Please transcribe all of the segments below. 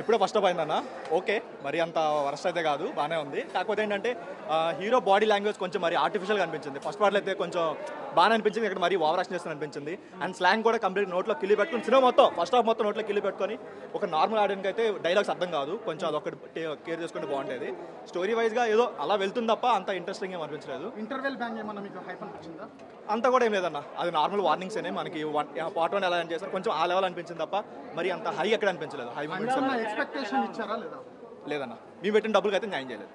ఇప్పుడే first half అయిందన్న okay, మరి అంత వరస్ట్ అయితే కాదు, బాగానే ఉంది. కాకపోతే ఏంటంటే హీరో బాడీ లాంగ్వేజ్ కొంచెం మరి ఆర్టిఫిషియల్గా అనిపించింది. ఫస్ట్ పార్ట్లో అయితే కొంచెం బాగానే అనిపించింది, ఇక్కడ మరీ ఓవర్ యాక్షన్ చేస్తుంది అనిపించింది. అండ్ స్లాంగ్ కూడా కంప్లీట్ నోట్లో కిల్లి పెట్టుకుని సినిమా మొత్తం ఫస్ట్ హాఫ్ మొత్తం నోట్లో కిల్లి పెట్టుకొని ఒక నార్మల్ ఆడియన్కి అయితే డైలాగ్స్ అర్థం కాదు, కొంచెం అదొకటి కేర్ చేసుకుంటే బాగుండేది. స్టోరీ వైజ్గా ఏదో అలా వెళ్తుంది తప్ప అంత ఇంట్రెస్టింగ్ ఏం అనిపించలేదు. ఇంటర్వెల్ బ్యాంగ్ ఏమన్నా మీకు హైప్ అనిపించిందా? అంతా కూడా ఏం లేదన్న, అది నార్మల్ వార్నింగ్స్ అనే మనకి పార్ట్ 1 ఎలా చేశారు కొంచెం ఆ లెవెల్ అనిపించింది తప్ప మరి అంత హై ఎక్కడ అనిపించలేదు. హై ఎక్స్పెక్టేషన్ ఇచ్చారా లేదా? లేదన్న, మేము పెట్టిన డబ్బులకి అయితే న్యాయం చేయలేదు.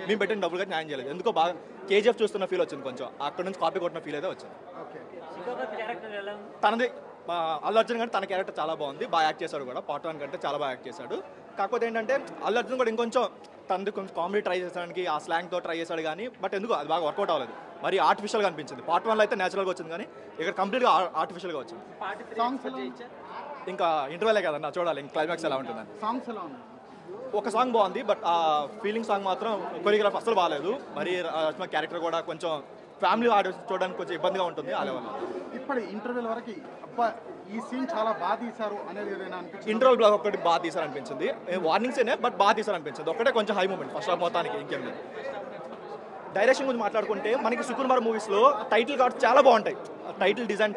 మేము పెట్టిన డబ్బులకి అయితే న్యాయం చేయలేదు. ఎందుకో బాగా కేజీఎఫ్ చూస్తున్న ఫీల్ వచ్చింది, కొంచెం అక్కడ నుంచి కాపీ కొట్టిన ఫీల్ అయితే వచ్చింది. తనది అల్లు అర్జున్ కంటే తన క్యారెక్టర్ చాలా బాగుంది, బాగా యాక్ట్ చేశాడు కూడా. పార్ట్ 1 కంటే చాలా బాగా యాక్ట్ చేశాడు. కాకపోతే ఏంటంటే అల్లు అర్జున్ కూడా ఇంకొంచెం తనది కొంచెం కామెడీ ట్రై చేసాడానికి ఆ స్లాంగ్తో ట్రై చేశాడు కానీ బట్ ఎందుకు అది బాగా వర్కౌట్ అవ్వలేదు. మరి ఆర్టిఫిషియల్గా అనిపించింది. పార్ట్ 1లో అయితే నేచురల్గా వచ్చింది కానీ ఇక్కడ కంప్లీట్గా ఆర్టిఫిషియల్గా వచ్చింది. ఇంకా ఇంటర్వెలే కదన్నా, చూడాలి ఇంకా క్లైమాక్స్ ఎలా ఉంటుందని. సాంగ్స్ ఎలా ఉన్నాయి? ఒక సాంగ్ బాగుంది బట్ ఆ ఫీలింగ్ సాంగ్ మాత్రం కొరియోగ్రాఫ్ అసలు బాగాలేదు. మరి రష్మ క్యారెక్టర్ కూడా కొంచెం ఫ్యామిలీ ఆడియన్స్ చూడడానికి కొంచెం ఇబ్బందిగా ఉంటుంది ఆ లెవెల్లో. ఇప్పుడు ఇంటర్వెల్ వరకు అబ్బా ఈ సీన్ చాలా బాగా తీశారు అనేది ఏదైనా అనిపించింది? ఇంటర్వెల్ బ్లాక్ ఒకటి బాగా తీశారు అనిపించింది, వార్నింగ్స్ ఏనే బట్ బాగా తీశారు అనిపించింది. ఒకటే కొంచెం హై మూమెంట్ ఫస్ట్ హాఫ్ మొత్తానికి, ఇంకేం లేదు. డైరెక్షన్ గురించి మాట్లాడుకుంటే మనకి సుకుమార్ మూవీస్లో టైటిల్ కార్డ్స్ చాలా బాగుంటాయి, టైటిల్ డిజైన్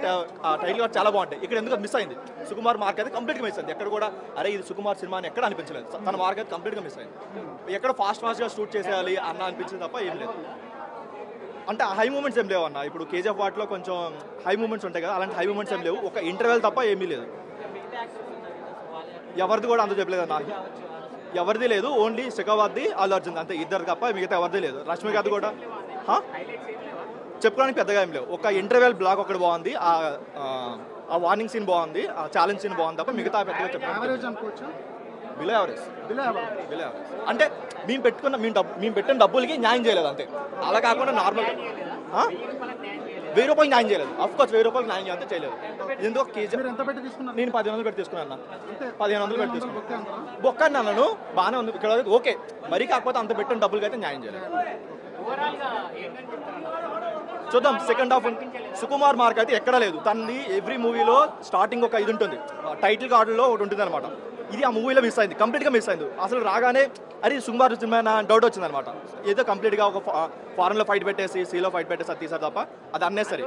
టైటిల్ కార్డ్ చాలా బాగుంటాయి. ఇక్కడ ఎందుకు మిస్ అయింది, సుకుమార్ మార్క్ అయితే కంప్లీట్గా మిస్ అయింది. ఎక్కడ కూడా అరే ఇది సుకుమార్ సినిమా అని ఎక్కడ అనిపించలేదు. తన మార్క్ అయితే కంప్లీట్గా మిస్ అయింది. ఎక్కడ ఫాస్ట్గా షూట్ చేసేయాలి అన్న అనిపించింది తప్ప ఏం లేదు. అంటే హై మూమెంట్స్ ఏం లేవు అన్న. ఇప్పుడు కేజీఎఫ్ వాటిలో కొంచెం హై మూమెంట్స్ ఉంటాయి కదా, అలాంటి హై మూమెంట్స్ ఏం లేవు. ఒక ఇంటర్వెల్ తప్ప ఏమీ లేదు. ఎవరిది కూడా అంత చెప్పలేదు అన్న, ఎవరిది లేదు. ఓన్లీ శిఖావత్ది అల్లు అర్జున్ అంతే, ఇద్దరు తప్ప మిగతా ఎవరిది లేదు. రష్మికది కూడా చెప్పుకోవడానికి పెద్దగా ఏం లేవు. ఒక ఇంటర్వెల్ బ్లాక్ ఒకటి బాగుంది, ఆ వార్నింగ్ సీన్ బాగుంది, ఆ ఛాలెంజ్ సీన్ బాగుంది తప్ప మిగతా పెద్దగా చెప్పాలి. Below average. అంటే మేము పెట్టిన డబ్బులకి న్యాయం చేయలేదు అంతే. అలా కాకుండా నార్మల్ 1000 రూపాయలు న్యాయం చేయలేదు. అఫ్కోర్స్ 1000 రూపాయలు న్యాయం చేయాలంటే చేయలేదు. ఎందుకు కేజీ నేను 1500 పెట్టి తీసుకున్నాను, 1500 పెట్టి తీసుకున్నాను. బొక్క అన్నాను బాగానే ఉంది ఇక్కడ ఓకే, మరీ కాకపోతే అంత పెట్టిన డబ్బులకి అయితే న్యాయం చేయలేదు. చూద్దాం సెకండ్ హాఫ్. సుకుమార్ మార్క్ అయితే ఎక్కడా లేదు. తనది ఎవ్రీ మూవీలో స్టార్టింగ్ ఒక ఇది ఉంటుంది, టైటిల్ కార్డులో ఒకటి ఉంటుంది అనమాట. ఇది ఆ మూవీలో మిస్ అయింది, కంప్లీట్గా మిస్ అయింది. అసలు రాగానే అది సుకుమార్ సినిమా డౌట్ వచ్చింది అనమాట. ఏదో కంప్లీట్గా ఒక ఫారెన్లో ఫైట్ పెట్టేసి సీలో ఫైట్ పెట్టేసి అది తీసారు తప్ప అది అన్నెసరీ.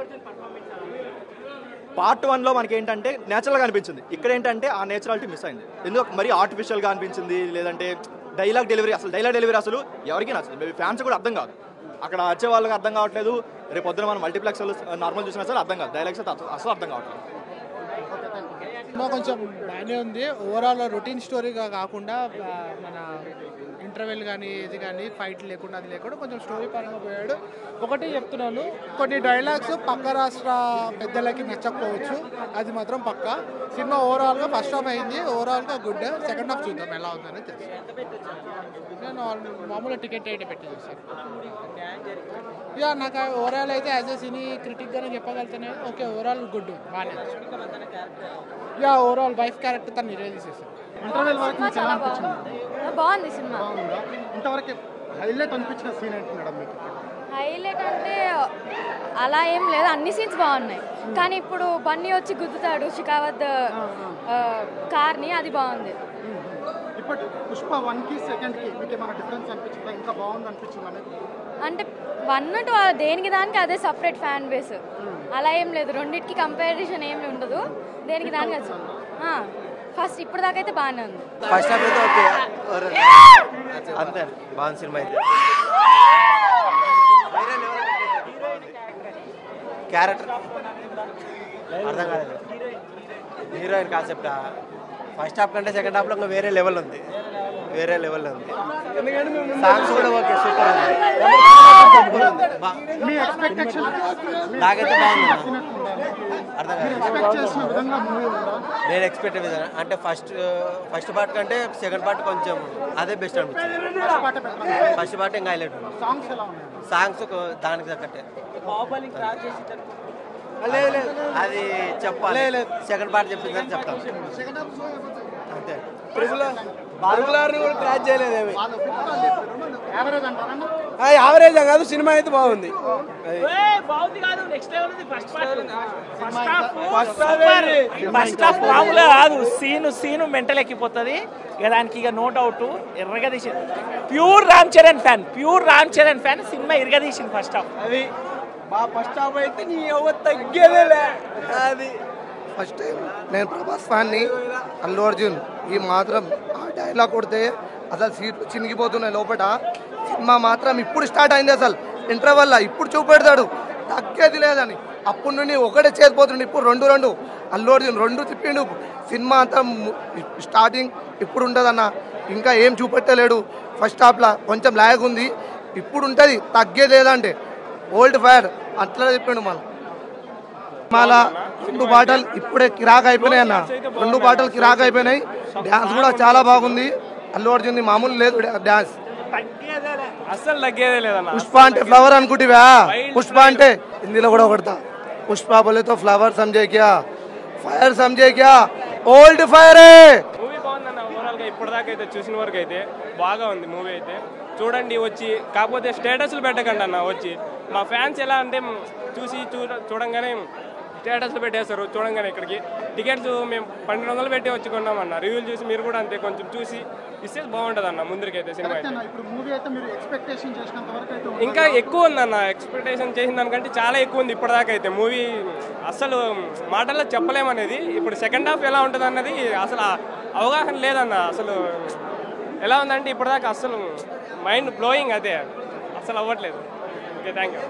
పార్ట్ 1లో మనకి ఏంటంటే నేచురల్గా అనిపించింది, ఇక్కడ ఏంటంటే ఆ నేచురాలిటీ మిస్ అయింది. ఎందుకు మరీ ఆర్టిఫిషియల్గా అనిపించింది. లేదంటే డైలాగ్ డెలివరీ అసలు ఎవరికి నచ్చదు. మేబీ ఫ్యాన్స్ కూడా అర్థం కాదు, అక్కడ వచ్చే వాళ్ళకి అర్థం కావట్లేదు. రేపు పొద్దున మనం మల్టీప్లెక్స్ నార్మల్ చూసినా సరే అర్థం కాదు, డైలాగ్స్ అయితే అసలు అర్థం కావట్లేదు. కొంచెం బాగానే ఉంది. ఓవరాల్ రొటీన్ స్టోరీగా కాకుండా మన ఇంటర్వెల్ కానీ ఇది కానీ ఫైట్ లేకుండా అది లేకుండా కొంచెం స్టోరీ పరంగా పోయాడు. ఒకటి చెప్తున్నాను, కొన్ని డైలాగ్స్ పక్క రాష్ట్ర పెద్దలకి నచ్చకపోవచ్చు, అది మాత్రం పక్క. సినిమా ఓవరాల్గా ఫస్ట్ హాఫ్ అయింది, ఓవరాల్గా గుడ్. సెకండ్ హాఫ్ చూద్దాం ఎలా ఉందని తెలుసు. నేను మామూలుగా టికెట్ అయితే పెట్టి చూసాను. ఇక నాకు ఓవరాల్ అయితే యాజ్ ఎ సినీ క్రిటిక్గానే చెప్పగలుగుతానే. ఓకే ఓవరాల్ గుడ్, బాగానే. ఇక ఓవరాల్ వైఫ్ క్యారెక్టర్ తను రిలీజ్ చేశాను. ఇంటర్వెల్ వరకు మీకు ఎలా అనిపించింది? బాగుంది సినిమా. బాగుందా? ఇంతవరకు హైలైట్ అనిపించిన సీన్ ఏంటి మేడం మీకు? హైలైట్ అంటే అలా ఏం లేదు, అన్ని సీన్స్ బాగున్నాయి. కానీ ఇప్పుడు బన్నీ వచ్చి గుద్దుతాడు షికావత్ కార్ని, అది బాగుంది. ఇప్పుడు పుష్ప 1కి 2కి మీకు ఏమైనా డిఫరెన్స్ అనిపించిందా? ఇంకా బాగుంది అనిపించిందా మీకు? అంటే 1 2 దేనికి దానికి అదే సపరేట్ ఫ్యాన్ బేస్, అలా ఏం లేదు. రెండింటికి కంపారిజన్ ఏమి ఉండదు, దేనికి దానికి ఫస్ట్ ఇప్పుడు దాకా అయితే బాగానే ఉంది. ఫస్ట్ హాఫ్ అయితే ఓకే అంతే, బాగుంది సినిమా అయితే. క్యారెక్టర్ అర్థం కాలేదు, హీరోయిన్ కాన్సెప్టా. ఫస్ట్ హాఫ్ కంటే సెకండ్ హాఫ్లో ఇంకా వేరే లెవెల్ ఉంది. సాంగ్స్ కూడా ఓకే, సూపర్ ఉంది. నాకైతే బాగుంది, అర్థం కాలేదు. నేను ఎక్స్పెక్ట్ విధానం అంటే ఫస్ట్ పార్ట్ కంటే సెకండ్ పార్ట్ కొంచెం అదే బెస్ట్ అనిపించింది. ఫస్ట్ పార్ట్ ఇంకా హైలైట్ ఉంది. సాంగ్స్ దానికి తగ్గట్టే. లేదు అది చెప్పాలి, సెకండ్ పార్ట్ చెప్పిందని చెప్తాను అంతే. ట్రిపుల్ ఆర్ని కూడా క్రాచ్ చేయలేదు. యావరేజ్ అంటారా? యావరేజ్ కాదు, సినిమా అయితే బాగుంది. ఫస్ట్ హాఫ్ మామూలుగా కాదు, సీను మెంటల్ ఎక్కిపోతుంది ఇక దానికి, ఇక నో డౌట్ ఎర్రగా తీసింది. ప్యూర్ రామ్ చరణ్ ఫ్యాన్ సినిమా ఇరగా తీసింది ఫస్ట్ హాఫ్. అది ఫస్ట్ హాఫ్ అయితే నీ ఎవరు తగ్గేదేలే. అది ఫస్ట్ టైం నేను ప్రభాస్ ఫ్యాన్ని. అల్లు అర్జున్ ఈ మాత్రం ఆ డైలాగ్ కొడితే అసలు సీట్లు చినిగిపోతున్నాయి లోపల. సినిమా మాత్రం ఇప్పుడు స్టార్ట్ అయింది, అసలు ఇంటర్వెల్ ఇప్పుడు చూపెడతాడు తగ్గేది లేదని. అప్పటి నుండి ఒకటే చేసిపోతుండే, ఇప్పుడు రెండు అల్లు అర్జున్ 2 తిప్పిండు. సినిమా అంతా స్టార్టింగ్ ఇప్పుడు ఉంటుందన్న, ఇంకా ఏం చూపెట్టలేడు. ఫస్ట్ హాఫ్లో కొంచెం లాగ్ ఉంది, ఇప్పుడు ఉంటుంది తగ్గేది లేదంటే. ఓల్డ్ ఫైర్ అట్లా చెప్పిండు. మళ్ళా 2 పాటలు ఇప్పుడే కిరాక్ అయిపోయినాయి అన్న, 2 పాటలు కిరాక్ అయిపోయినాయి. డ్యాన్స్ కూడా చాలా బాగుంది అల్లు అర్జున్, మామూలు లేదు డ్యాన్స్. అసలు తగ్గేదే లేదన్న. పుష్ప అంటే ఫ్లవర్ అనుకుంటివా? పుష్ప అంటే హిందీలో కూడా కొడతా. పుష్ప బోలేతో ఫ్లవర్ సమझे क्या, ఫైర్ समझे क्या, ఓల్డ్ ఫైర్. మూవీ బాగుందన్న ఓవరాల్ గా, ఇప్పటిదాకా అయితే చూసిన వరకు అయితే బాగా ఉంది మూవీ అయితే. చూడండి వచ్చి, కాకపోతే స్టేటస్లు పెట్టకండి అన్న. వచ్చి మా ఫ్యాన్స్ ఎలా అంటే చూడంగానే స్టేటస్లు పెట్టేస్తారు. చూడంగానే ఇక్కడికి టికెట్స్ మేము 1200 పెట్టి వచ్చి కొన్నామన్న. రివ్యూలు చూసి మీరు కూడా అంతే కొంచెం చూసి ఇస్తే బాగుంటుంది అన్న ముందరికైతే సినిమా అయితే. ఇప్పుడు మూవీ అయితే మీరు ఎక్స్పెక్టేషన్ చేసినంత వరకు అయితే ఇంకా ఎక్కువ ఉందన్న, ఎక్స్పెక్టేషన్ చేసిన దానికంటే చాలా ఎక్కువ ఉంది ఇప్పటిదాకా అయితే. మూవీ అసలు మాటల్లో చెప్పలేమనేది. ఇప్పుడు సెకండ్ హాఫ్ ఎలా ఉంటుంది అన్నది అసలు అవగాహన లేదన్న. అసలు ఎలా ఉందంటే ఇప్పటిదాకా అసలు మైండ్ బ్లోయింగ్, అదే అసలు అవ్వట్లేదు. Okay, thank you.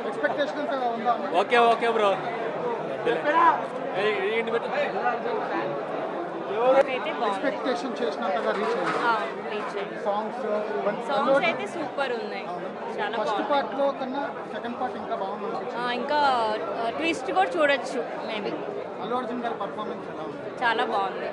ఎక్స్పెక్టేషన్స్ ఉందా? Okay bro. ఎక్స్పెక్టేషన్ చేసినంతగా రీచ్ అయింది. సాంగ్స్ అయితే సూపర్ ఉన్నాయి, చాలా ఫస్ట్ పార్ట్ లో కన్నా సెకండ్ పార్ట్ ఇంకా బాగుంది అనిపించింది. ఇంకా ట్విస్ట్ కూడా చూడొచ్చు మేబీ. అల్లు అర్జున్ గారి పర్ఫార్మెన్స్ ఎలా ఉంది? చాలా బాగుంది.